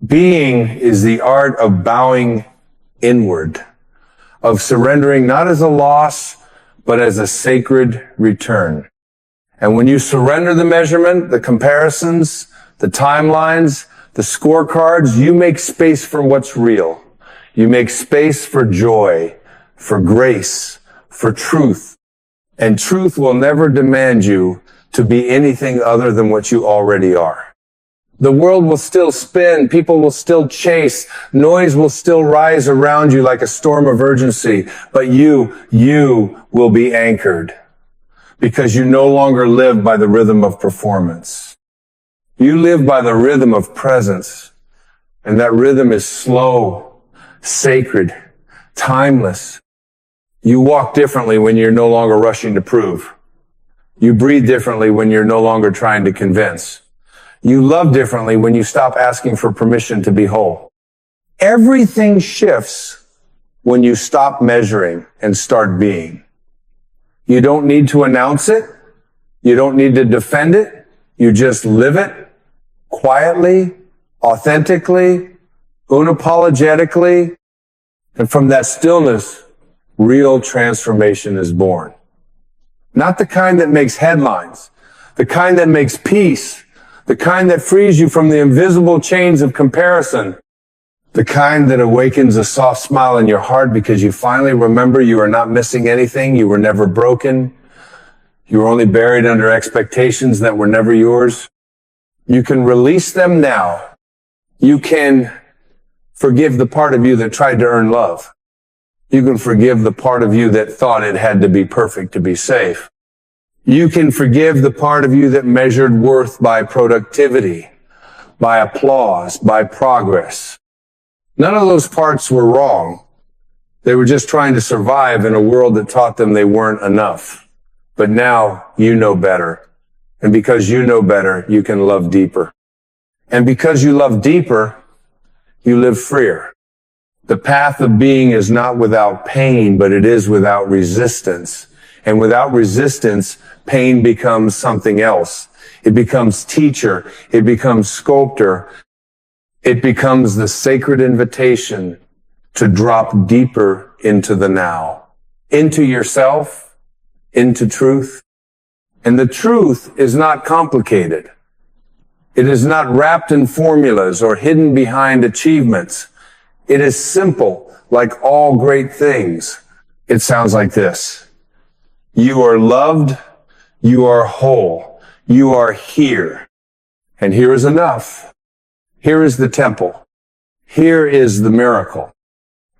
Being is the art of bowing inward, of surrendering not as a loss, but as a sacred return. And when you surrender the measurement, the comparisons, the timelines, the scorecards, you make space for what's real. You make space for joy, for grace, for truth. And truth will never demand you to be anything other than what you already are. The world will still spin, people will still chase, noise will still rise around you like a storm of urgency, but you will be anchored because you no longer live by the rhythm of performance. You live by the rhythm of presence, and that rhythm is slow, sacred, timeless. You walk differently when you're no longer rushing to prove. You breathe differently when you're no longer trying to convince. You love differently when you stop asking for permission to be whole. Everything shifts when you stop measuring and start being. You don't need to announce it. You don't need to defend it. You just live it quietly, authentically, unapologetically. And from that stillness, real transformation is born. Not the kind that makes headlines, the kind that makes peace, the kind that frees you from the invisible chains of comparison, the kind that awakens a soft smile in your heart because you finally remember you are not missing anything, you were never broken, you were only buried under expectations that were never yours. You can release them now. You can forgive the part of you that tried to earn love. You can forgive the part of you that thought it had to be perfect to be safe. You can forgive the part of you that measured worth by productivity, by applause, by progress. None of those parts were wrong. They were just trying to survive in a world that taught them they weren't enough. But now you know better. And because you know better, you can love deeper. And because you love deeper, you live freer. The path of being is not without pain, but it is without resistance. And without resistance, pain becomes something else. It becomes teacher. It becomes sculptor. It becomes the sacred invitation to drop deeper into the now, into yourself, into truth. And the truth is not complicated. It is not wrapped in formulas or hidden behind achievements. It is simple, like all great things. It sounds like this. You are loved. You are whole. You are here. And here is enough. Here is the temple. Here is the miracle.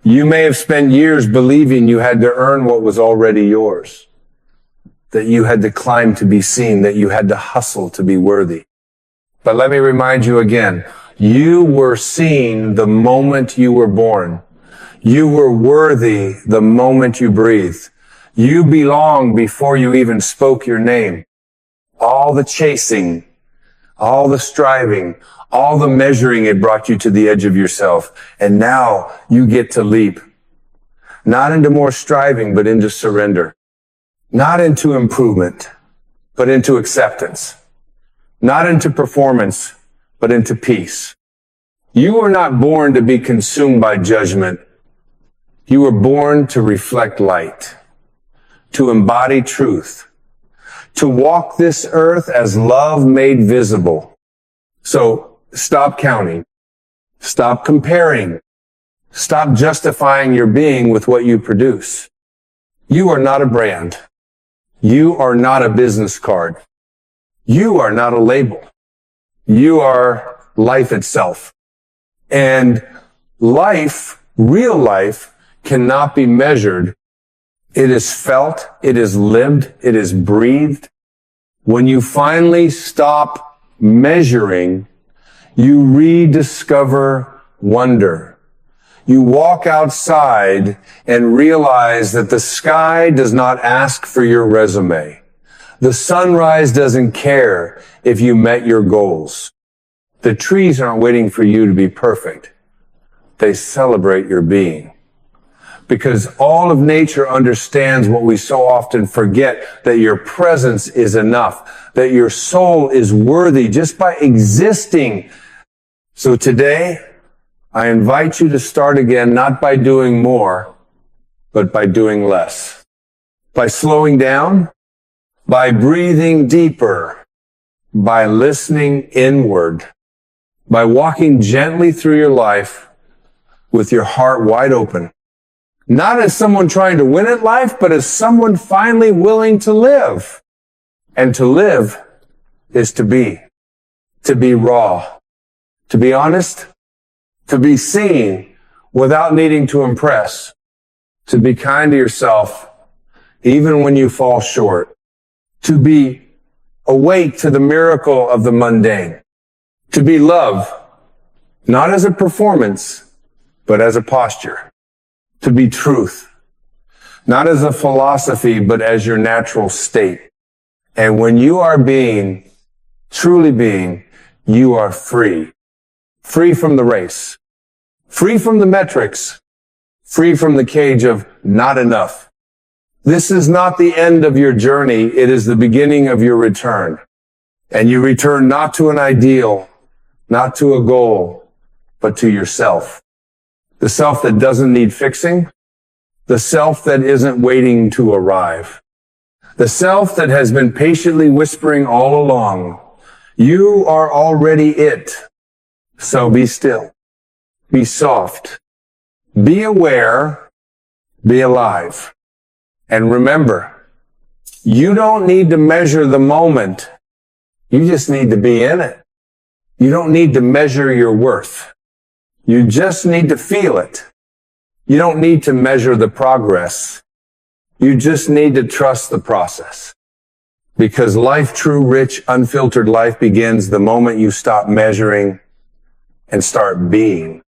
You may have spent years believing you had to earn what was already yours, that you had to climb to be seen, that you had to hustle to be worthy. But let me remind you again, you were seen the moment you were born. You were worthy the moment you breathed. You belong before you even spoke your name. All the chasing, all the striving, all the measuring, it brought you to the edge of yourself. And now you get to leap. Not into more striving, but into surrender. Not into improvement, but into acceptance. Not into performance, but into peace. You were not born to be consumed by judgment. You were born to reflect light, to embody truth, to walk this earth as love made visible. So stop counting. Stop comparing. Stop justifying your being with what you produce. You are not a brand. You are not a business card. You are not a label. You are life itself. And life, real life, cannot be measured. It is felt, it is lived, it is breathed. When you finally stop measuring, you rediscover wonder. You walk outside and realize that the sky does not ask for your resume. The sunrise doesn't care if you met your goals. The trees aren't waiting for you to be perfect. They celebrate your being. Because all of nature understands what we so often forget, that your presence is enough, that your soul is worthy just by existing. So today, I invite you to start again, not by doing more, but by doing less. By slowing down, by breathing deeper, by listening inward, by walking gently through your life with your heart wide open. Not as someone trying to win at life, but as someone finally willing to live. And to live is to be raw, to be honest, to be seen without needing to impress, to be kind to yourself even when you fall short, to be awake to the miracle of the mundane, to be love, not as a performance, but as a posture, to be truth, not as a philosophy, but as your natural state. And when you are being, truly being, you are free. Free from the race. Free from the metrics. Free from the cage of not enough. This is not the end of your journey. It is the beginning of your return. And you return not to an ideal, not to a goal, but to yourself. The self that doesn't need fixing. The self that isn't waiting to arrive. The self that has been patiently whispering all along. You are already it. So be still. Be soft. Be aware. Be alive. And remember, you don't need to measure the moment. You just need to be in it. You don't need to measure your worth. You just need to feel it. You don't need to measure the progress. You just need to trust the process. Because life, true, rich, unfiltered life begins the moment you stop measuring and start being.